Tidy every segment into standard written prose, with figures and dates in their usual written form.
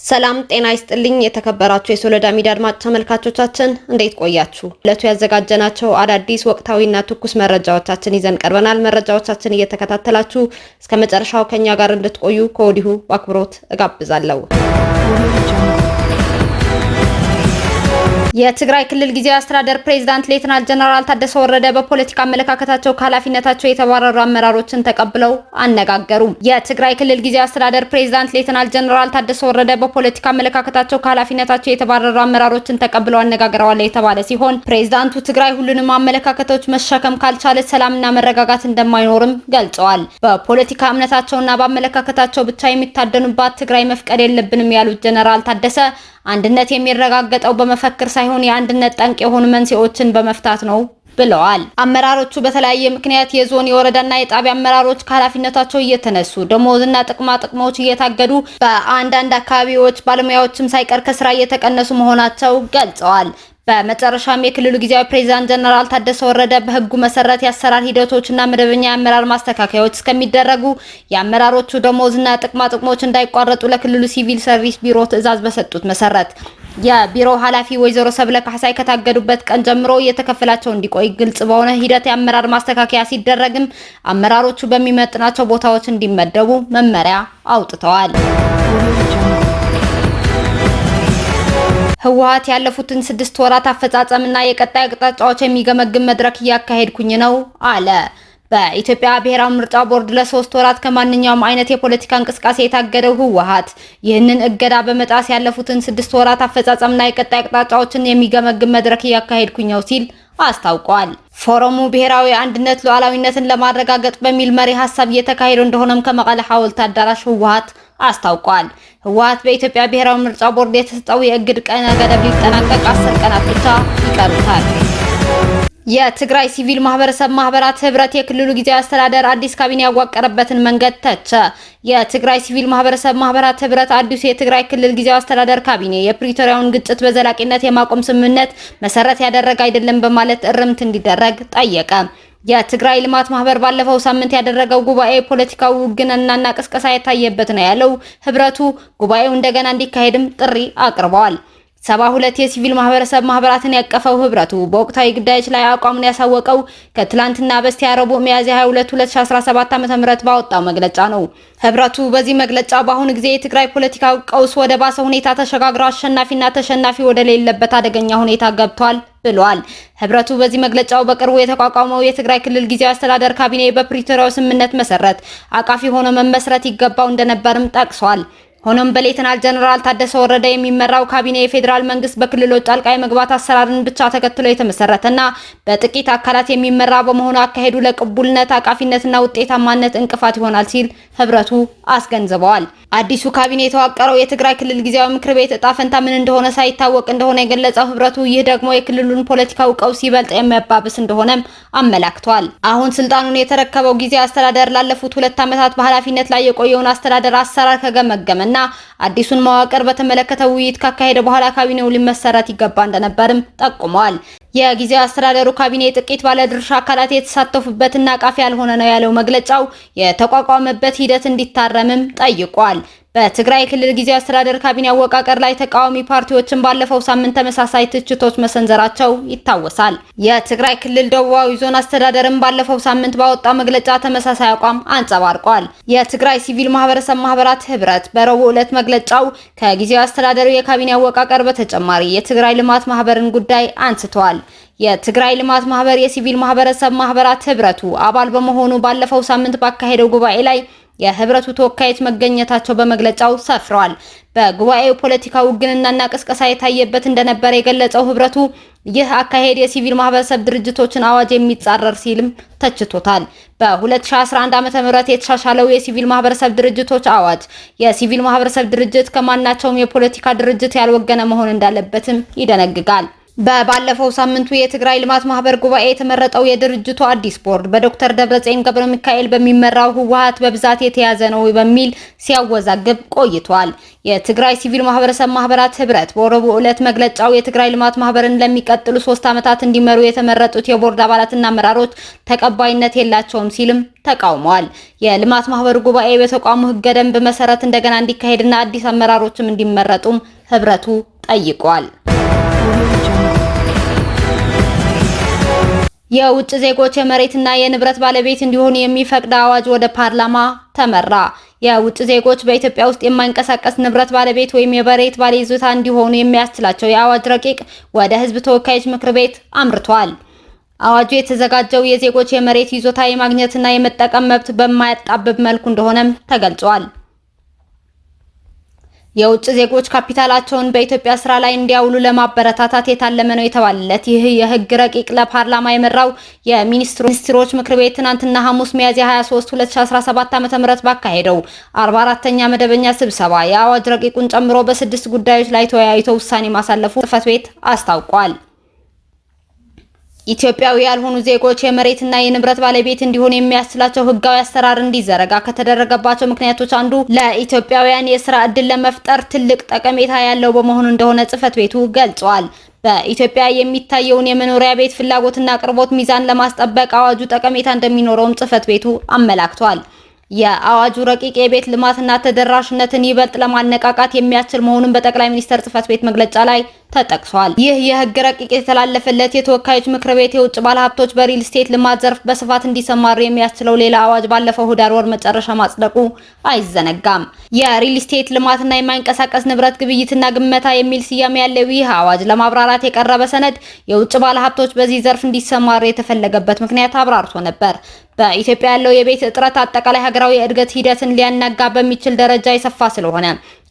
ሰላም ጤና ይስጥልኝ የተከበራችሁ የሶሎዳ ሚዲያ አድማጭ ተመልካቾቻችን እንዴት ቆያችሁ? ለቱ ያዘጋጀናቸው አዳዲስ ወቅታዊና ትኩስ መረጃዎቻችን ይዘን ቀርበናል። መረጃዎቻችን እየተከታተላችሁ እስከ መጨረሻው ከኛ ጋር እንድትቆዩ ከወዲሁ በአክብሮት እጋብዛለሁ። የትግራይ ክልል ጊዜያዊ አስተዳደር ፕሬዝዳንት ሌተናል ጀነራል ታደሰ ወረደ በፖለቲካ አመለካከታቸው ከኃላፊነታቸው የተባረሩ አመራሮችን ተቀብለው አነጋገሩ። የትግራይ ክልል ጊዜያዊ አስተዳደር ፕሬዝዳንት ሌተናል ጀነራል ታደሰ ወረደ በፖለቲካ አመለካከታቸው ከኃላፊነታቸው የተባረሩ አመራሮችን ተቀብለው አነጋግረዋል የተባለ ሲሆን ፕሬዝዳንቱ ትግራይ ሁሉንም አመለካከቶች መሸከም ካልቻለች ሰላምና መረጋጋት እንደማይኖርም ገልጸዋል። በፖለቲካ እምነታቸውና በአመለካከታቸው ብቻ የሚታደኑባት ትግራይ መፍቀድ የለብንም ያሉት ጀነራል ታደሰ አንድነት የሚረጋገጠው በመፈክር ሳይሆን የአንድነት ጠንቅ የሆኑ መንስኤዎችን በመፍታት ነው ብለዋል። አመራሮቹ በተለያየ ምክንያት የዞን የወረዳና የጣቢያ አመራሮች ከኃላፊነታቸው እየተነሱ ደሞዝና ጥቅሞች እየታገዱ በአንዳንድ አካባቢዎች ባለሙያዎችም ሳይቀር ከስራ እየተቀነሱ መሆናቸው ገልጸዋል። በመጨረሻም የክልሉ ጊዜያዊ ፕሬዝዳንት ጀነራል ታደሰ ወረደ በህጉ መሰረት የአሰራር ሂደቶችና መደበኛ የአመራር ማስተካከያዎች እስከሚደረጉ የአመራሮቹ ደሞዝና ጥቅሞች እንዳይቋረጡ ለክልሉ ሲቪል ሰርቪስ ቢሮ ትዕዛዝ በሰጡት መሰረት የቢሮ ኃላፊ ወይዘሮ ሰብለ ካህሳይ ከታገዱበት ቀን ጀምሮ እየተከፈላቸው እንዲቆይ ግልጽ በሆነ ሂደት የአመራር ማስተካከያ ሲደረግም አመራሮቹ በሚመጥናቸው ቦታዎች እንዲመደቡ መመሪያ አውጥተዋል። ህወሓት ያለፉትን 6 ወራት አፈጻጸምና የቀጣይ አቅጣጫዎች የሚገመግም መድረክ እያካሄድኩኝ ነው አለ። በኢትዮጵያ ብሔራዊ ምርጫ ቦርድ ለ3 ወራት ከማንኛውም አይነት የፖለቲካ እንቅስቃሴ የታገደው ህወሓት ይህንን እገዳ በመጣስ ያለፉትን 6 ወራት አፈጻጸምና የቀጣይ አቅጣጫዎችን የሚገመግም መድረክ እያካሄድኩኝ ነው ሲል አስታውቋል። ፎረሙ ብሔራዊ አንድነት ሉዓላዊነትን ለማረጋገጥ በሚል መሪ ሀሳብ እየተካሄደ እንደሆነም ከመቀለ ሐውልት አዳራሽ ህወሓት አስታውቋል። ህወሓት በኢትዮጵያ ብሔራዊ ምርጫ ቦርድ የተሰጠው የእግድ ቀነ ገደብ ሊጠናቀቅ 10 ቀናት ብቻ ይቀሩታል። የትግራይ ሲቪል ማህበራት ህብረት የክልሉ ጊዜያዊ አስተዳደር አዲስ ካቢኔ ያዋቀረበትን መንገድ ተቸ። የትግራይ ሲቪል ማህበራት ህብረት አዲሱ የትግራይ ክልል ጊዜያዊ አስተዳደር ካቢኔ የፕሪቶሪያውን ግጭት በዘላቂነት የማቆም ስምምነት መሰረት ያደረገ አይደለም በማለት እርምት እንዲደረግ ጠየቀ። የትግራይ ልማት ማህበር ባለፈው ሳምንት ያደረገው ጉባኤ ፖለቲካዊ ውግንናና ቅስቀሳ የታየበት ነው ያለው ህብረቱ ጉባኤው እንደገና እንዲካሄድም ጥሪ አቅርበዋል። 72 የሲቪል ማህበራትን ያቀፈው ህብረቱ በወቅታዊ ጉዳዮች ላይ አቋሙን ያሳወቀው ከትላንትና በስቲያ ረቡዕ ሚያዝያ 22 2017 ዓ.ም ባወጣው መግለጫ ነው። ህብረቱ በዚህ መግለጫ በአሁኑ ጊዜ የትግራይ ፖለቲካዊ ቀውስ ወደ ባሰ ሁኔታ ተሸጋግሮ አሸናፊና ተሸናፊ ወደ ሌለበት አደገኛ ሁኔታ ገብቷል ብሏል። ህብረቱ በዚህ መግለጫው በቅርቡ የተቋቋመው የትግራይ ክልል ጊዜያዊ አስተዳደር ካቢኔ በፕሪቶሪያው ስምምነት መሰረት አቃፊ ሆኖ መመስረት ይገባው እንደነበርም ጠቅሷል። ሆኖም በሌተናል ጀነራል ታደሰ ወረደ የሚመራው ካቢኔ የፌዴራል መንግስት በክልሎች ጣልቃ የመግባት አሰራርን ብቻ ተከትሎ የተመሰረተና በጥቂት አካላት የሚመራ በመሆኑ አካሄዱ ለቅቡልነት አቃፊነትና ውጤታማነት እንቅፋት ይሆናል ሲል ህብረቱ አስገንዝበዋል። አዲሱ ካቢኔ የተዋቀረው የትግራይ ክልል ጊዜያዊ ምክር ቤት እጣ ፈንታ ምን እንደሆነ ሳይታወቅ እንደሆነ የገለጸው ህብረቱ ይህ ደግሞ የክልሉን ፖለቲካዊ ቀውስ ይበልጥ የሚያባብስ እንደሆነም አመላክቷል። አሁን ስልጣኑን የተረከበው ጊዜያዊ አስተዳደር ላለፉት 2 ዓመታት በኃላፊነት ላይ የቆየውን አስተዳደር አሰራር ከገመገመና አዲሱን መዋቅር በተመለከተ ውይይት ካካሄደ በኋላ ካቢኔው ሊመሰረት ይገባ እንደነበርም ጠቁመዋል። የጊዜያዊ አስተዳደሩ ካቢኔ ጥቂት ባለድርሻ አካላት የተሳተፉበትና አቃፊ ያልሆነ ነው ያለው መግለጫው የተቋቋመበት ሂደት እንዲታረምም ጠይቋል። በትግራይ ክልል ጊዜያዊ አስተዳደር ካቢኔ አወቃቀር ላይ ተቃዋሚ ፓርቲዎችን ባለፈው ሳምንት ተመሳሳይ ትችቶች መሰንዘራቸው ይታወሳል። የትግራይ ክልል ደቡባዊ ዞን አስተዳደርም ባለፈው ሳምንት ባወጣው መግለጫ ተመሳሳይ አቋም አንጸባርቋል። የትግራይ ሲቪል ማህበራት ህብረት በረቡዕ ዕለት መግለጫው ከጊዜያዊ አስተዳደሩ የካቢኔ አወቃቀር በተጨማሪ የትግራይ ልማት ማህበርን ጉዳይ አንስተዋል። የትግራይ ልማት ማህበር የሲቪል ማህበራት ህብረቱ አባል በመሆኑ ባለፈው ሳምንት ባካሄደው ጉባኤ ላይ የህብረቱ ተወካዮች መገኘታቸው በመግለጫው ሰፍረዋል። በጉባኤው ፖለቲካዊ ውግንናና ቅስቀሳ የታየበት እንደነበር የገለጸው ህብረቱ ይህ አካሄድ የሲቪል ማህበረሰብ ድርጅቶችን አዋጅ የሚጻረር ሲልም ተችቶታል። በ2011 ዓ.ም የተሻሻለው የሲቪል ማህበረሰብ ድርጅቶች አዋጅ የሲቪል ማህበረሰብ ድርጅት ከማናቸውም የፖለቲካ ድርጅት ያልወገነ መሆን እንዳለበትም ይደነግጋል። በባለፈው ሳምንቱ የትግራይ ልማት ማህበር ጉባኤ የተመረጠው የድርጅቱ አዲስ ቦርድ በዶክተር ደብረጽዮን ገብረ ሚካኤል በሚመራው ህወሓት በብዛት የተያዘ ነው በሚል ሲያወዛግብ ቆይቷል። የትግራይ ሲቪል ማህበረሰብ ማህበራት ህብረት በረቡዕ ዕለት መግለጫው የትግራይ ልማት ማህበርን ለሚቀጥሉ 3 ዓመታት እንዲመሩ የተመረጡት የቦርድ አባላትና አመራሮች ተቀባይነት የላቸውም ሲልም ተቃውሟል። የልማት ማህበሩ ጉባኤ በተቋሙ ህገ ደንብ መሰረት እንደገና እንዲካሄድና አዲስ አመራሮችም እንዲመረጡም ህብረቱ ጠይቋል። የውጭ ዜጎች የመሬትና የንብረት ባለቤት እንዲሆኑ የሚፈቅድ አዋጅ ወደ ፓርላማ ተመራ። የውጭ ዜጎች በኢትዮጵያ ውስጥ የማይንቀሳቀስ ንብረት ባለቤት ወይም የመሬት ባለይዞታ እንዲሆኑ የሚያስችላቸው የአዋጅ ረቂቅ ወደ ህዝብ ተወካዮች ምክር ቤት አምርቷል። አዋጁ የተዘጋጀው የዜጎች የመሬት ይዞታ የማግኘትና የመጠቀም መብት በማያጣብብ መልኩ እንደሆነም ተገልጿል። የውጭ ዜጎች ካፒታላቸውን በኢትዮጵያ ስራ ላይ እንዲያውሉ ለማበረታታት የታለመ ነው የተባለለት ይህ የህግ ረቂቅ ለፓርላማ የመራው የሚኒስትሮች ምክር ቤት ትናንትና ሐሙስ ሚያዝያ 23 2017 ዓ.ም ባካሄደው 44ኛ መደበኛ ስብሰባ የአዋጅ ረቂቁን ጨምሮ በ6 ጉዳዮች ላይ ተወያይቶ ውሳኔ ማሳለፉ ጽሕፈት ቤት አስታውቋል። ኢትዮጵያዊ ያልሆኑ ዜጎች የመሬትና የንብረት ባለቤት እንዲሆኑ የሚያስችላቸው ህጋዊ አሰራር እንዲዘረጋ ከተደረገባቸው ምክንያቶች አንዱ ለኢትዮጵያውያን የስራ ዕድል ለመፍጠር ትልቅ ጠቀሜታ ያለው በመሆኑ እንደሆነ ጽሕፈት ቤቱ ገልጿል። በኢትዮጵያ የሚታየውን የመኖሪያ ቤት ፍላጎትና አቅርቦት ሚዛን ለማስጠበቅ አዋጁ ጠቀሜታ እንደሚኖረውም ጽሕፈት ቤቱ አመላክቷል። የአዋጁ ረቂቅ የቤት ልማትና ተደራሽነትን ይበልጥ ለማነቃቃት የሚያስችል መሆኑን በጠቅላይ ሚኒስትር ጽሕፈት ቤት መግለጫ ላይ ተጠቅሷል። ይህ የህግ ረቂቅ የተላለፈለት የተወካዮች ምክር ቤት የውጭ ባለሀብቶች በሪል ስቴት ልማት ዘርፍ በስፋት እንዲሰማሩ የሚያስችለው ሌላ አዋጅ ባለፈው ህዳር ወር መጨረሻ ማጽደቁ አይዘነጋም። የሪል ስቴት ልማትና የማይንቀሳቀስ ንብረት ግብይትና ግመታ የሚል ስያሜ ያለው ይህ አዋጅ ለማብራራት የቀረበ ሰነድ የውጭ ባለሀብቶች በዚህ ዘርፍ እንዲሰማሩ የተፈለገበት ምክንያት አብራርቶ ነበር። በኢትዮጵያ ያለው የቤት እጥረት አጠቃላይ ሀገራዊ የእድገት ሂደትን ሊያናጋ በሚችል ደረጃ የሰፋ ስለሆነ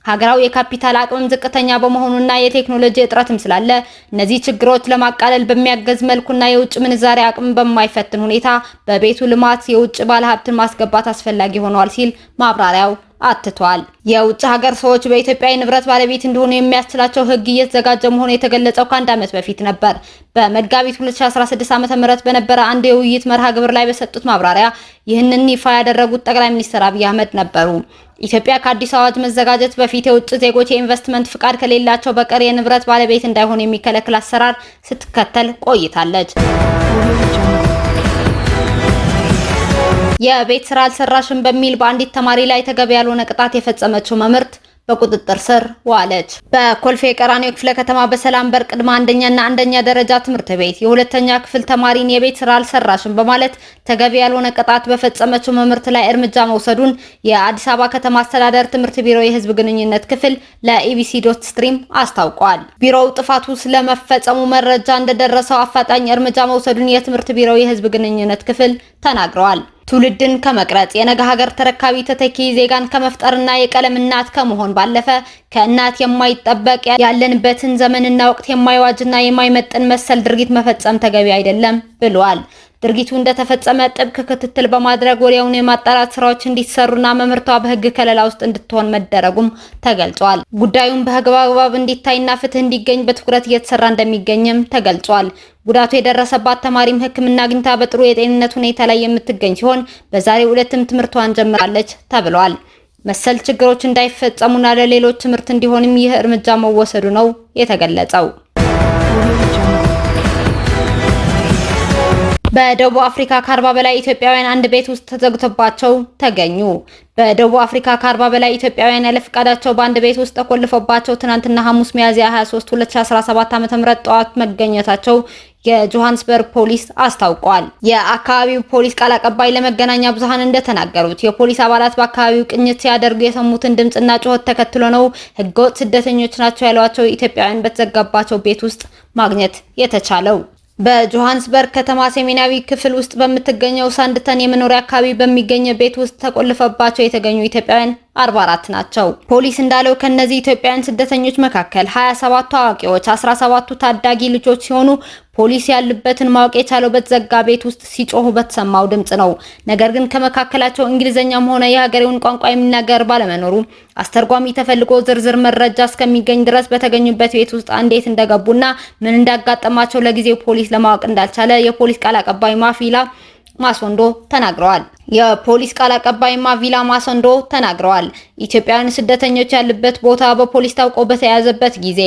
ሀገራዊ የካፒታል አቅም ዝቅተኛ በመሆኑና የቴክኖሎጂ እጥረትም ስላለ እነዚህ ችግሮች ለማቃለል በሚያገዝ መልኩና የውጭ ምንዛሪ አቅም በማይፈትን ሁኔታ በቤቱ ልማት የውጭ ባለሀብትን ማስገባት አስፈላጊ ሆኗል ሲል ማብራሪያው አትቷል። የውጭ ሀገር ሰዎች በኢትዮጵያ የንብረት ባለቤት እንዲሆኑ የሚያስችላቸው ህግ እየተዘጋጀ መሆኑ የተገለጸው ከ1 ዓመት በፊት ነበር። በመጋቢት 2016 ዓ.ም በነበረ አንድ የውይይት መርሃ ግብር ላይ በሰጡት ማብራሪያ ይህንን ይፋ ያደረጉት ጠቅላይ ሚኒስትር አብይ አህመድ ነበሩ። ኢትዮጵያ ከአዲስ አዋጅ መዘጋጀት በፊት የውጭ ዜጎች የኢንቨስትመንት ፍቃድ ከሌላቸው በቀር የንብረት ባለቤት እንዳይሆኑ የሚከለክል አሰራር ስትከተል ቆይታለች። የቤት ስራ አልሰራሽም በሚል በአንዲት ተማሪ ላይ ተገቢ ያልሆነ ቅጣት የፈጸመችው መምህርት በቁጥጥር ስር ዋለች። በኮልፌ ቀራኒዮ ክፍለ ከተማ በሰላም በር ቅድመ አንደኛና አንደኛ ደረጃ ትምህርት ቤት የሁለተኛ ክፍል ተማሪን የቤት ስራ አልሰራሽም በማለት ተገቢ ያልሆነ ቅጣት በፈጸመችው መምህርት ላይ እርምጃ መውሰዱን የአዲስ አበባ ከተማ አስተዳደር ትምህርት ቢሮ የህዝብ ግንኙነት ክፍል ለኢቢሲ.ስትሪም አስታውቋል። ቢሮው ጥፋቱ ስለመፈጸሙ መረጃ እንደደረሰው አፋጣኝ እርምጃ መውሰዱን የትምህርት ቢሮው የህዝብ ግንኙነት ክፍል ተናግረዋል። ትውልድን ከመቅረጽ የነገ ሀገር ተረካቢ ተተኪ ዜጋን ከመፍጠርና የቀለም እናት ከመሆን ባለፈ ከእናት የማይጠበቅ ያለንበትን ዘመንና ወቅት የማይዋጅና የማይመጥን መሰል ድርጊት መፈጸም ተገቢ አይደለም ብለዋል። ድርጊቱ እንደተፈጸመ ጥብቅ ክትትል በማድረግ ወዲያውኑ የማጣራት ስራዎች እንዲሰሩና መምህርቷ በህግ ከለላ ውስጥ እንድትሆን መደረጉም ተገልጿል። ጉዳዩን በህግ አግባብ እንዲታይና ፍትህ እንዲገኝ በትኩረት እየተሰራ እንደሚገኝም ተገልጿል። ጉዳቱ የደረሰባት ተማሪም ሕክምና አግኝታ በጥሩ የጤንነት ሁኔታ ላይ የምትገኝ ሲሆን በዛሬው ዕለትም ትምህርቷን ጀምራለች ተብሏል። መሰል ችግሮች እንዳይፈጸሙና ለሌሎች ትምህርት እንዲሆንም ይህ እርምጃ መወሰዱ ነው የተገለጸው። በደቡብ አፍሪካ ከ40 በላይ ኢትዮጵያውያን አንድ ቤት ውስጥ ተዘግቶባቸው ተገኙ። በደቡብ አፍሪካ ከ40 በላይ ኢትዮጵያውያን ያለ ፍቃዳቸው በአንድ ቤት ውስጥ ተቆልፎባቸው ትናንትና ሐሙስ ሚያዝያ 23 2017 ዓ.ም ጠዋት መገኘታቸው የጆሃንስበርግ ፖሊስ አስታውቋል። የአካባቢው ፖሊስ ቃል አቀባይ ለመገናኛ ብዙሃን እንደተናገሩት የፖሊስ አባላት በአካባቢው ቅኝት ሲያደርጉ የሰሙትን ድምጽና ጩኸት ተከትሎ ነው ህገወጥ ስደተኞች ናቸው ያሏቸው ኢትዮጵያውያን በተዘጋባቸው ቤት ውስጥ ማግኘት የተቻለው። በጆሃንስበርግ ከተማ ሰሜናዊ ክፍል ውስጥ በምትገኘው ሳንድተን የመኖሪያ አካባቢ በሚገኝ ቤት ውስጥ ተቆልፈባቸው የተገኙ ኢትዮጵያውያን 44 ናቸው። ፖሊስ እንዳለው ከነዚህ ኢትዮጵያውያን ስደተኞች መካከል 27ቱ አዋቂዎች፣ 17ቱ ታዳጊ ልጆች ሲሆኑ ፖሊስ ያሉበትን ማወቅ የቻለው በተዘጋ ቤት ውስጥ ሲጮሁ በተሰማው ድምጽ ነው። ነገር ግን ከመካከላቸው እንግሊዘኛም ሆነ የሀገሬውን ቋንቋ የሚናገር ባለመኖሩ አስተርጓሚ ተፈልጎ ዝርዝር መረጃ እስከሚገኝ ድረስ በተገኙበት ቤት ውስጥ እንዴት እንደገቡና ምን እንዳጋጠማቸው ለጊዜው ፖሊስ ለማወቅ እንዳልቻለ የፖሊስ ቃል አቀባይ ማፊላ ማሶንዶ ተናግረዋል። የፖሊስ ቃል አቀባይ ማቪላ ማሶንዶ ተናግረዋል። ኢትዮጵያውያን ስደተኞች ያሉበት ቦታ በፖሊስ ታውቆ በተያዘበት ጊዜ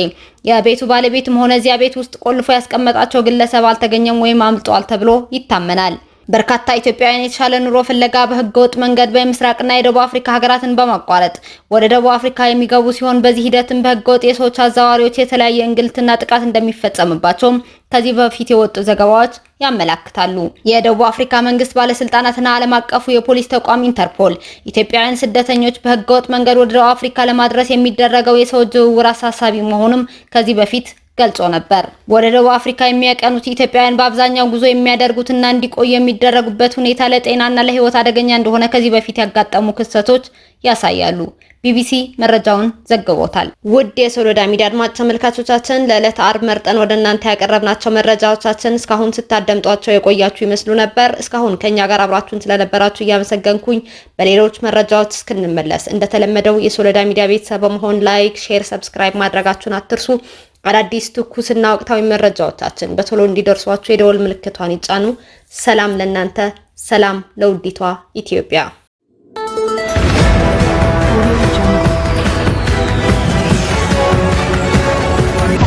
የቤቱ ባለቤትም ሆነ እዚያ ቤት ውስጥ ቆልፎ ያስቀመጣቸው ግለሰብ አልተገኘም ወይም አምልጧል ተብሎ ይታመናል። በርካታ ኢትዮጵያውያን የተሻለ ኑሮ ፍለጋ በህገወጥ መንገድ በምስራቅና የደቡብ አፍሪካ ሀገራትን በማቋረጥ ወደ ደቡብ አፍሪካ የሚገቡ ሲሆን በዚህ ሂደትም በህገወጥ የሰዎች አዘዋዋሪዎች የተለያየ እንግልትና ጥቃት እንደሚፈጸምባቸውም ከዚህ በፊት የወጡ ዘገባዎች ያመላክታሉ። የደቡብ አፍሪካ መንግስት ባለስልጣናትና ዓለም አቀፉ የፖሊስ ተቋም ኢንተርፖል ኢትዮጵያውያን ስደተኞች በህገወጥ መንገድ ወደ ደቡብ አፍሪካ ለማድረስ የሚደረገው የሰዎች ዝውውር አሳሳቢ መሆኑም ከዚህ በፊት ገልጾ ነበር። ወደ ደቡብ አፍሪካ የሚያቀኑት ኢትዮጵያውያን በአብዛኛው ጉዞ የሚያደርጉትና እንዲቆዩ የሚደረጉበት ሁኔታ ለጤናና ለህይወት አደገኛ እንደሆነ ከዚህ በፊት ያጋጠሙ ክስተቶች ያሳያሉ። ቢቢሲ መረጃውን ዘግቦታል። ውድ የሶሎዳ ሚዲያ አድማጭ ተመልካቾቻችን ለዕለት አርብ መርጠን ወደ እናንተ ያቀረብናቸው መረጃዎቻችን እስካሁን ስታደምጧቸው የቆያችሁ ይመስሉ ነበር። እስካሁን ከኛ ጋር አብራችሁን ስለነበራችሁ እያመሰገንኩኝ በሌሎች መረጃዎች እስክንመለስ እንደተለመደው የሶሎዳ ሚዲያ ቤተሰብ በመሆን ላይክ፣ ሼር፣ ሰብስክራይብ ማድረጋችሁን አትርሱ። አዳዲስ ትኩስና ወቅታዊ መረጃዎቻችን በቶሎ እንዲደርሷችሁ የደወል ምልክቷን ይጫኑ። ሰላም ለእናንተ፣ ሰላም ለውዲቷ ኢትዮጵያ።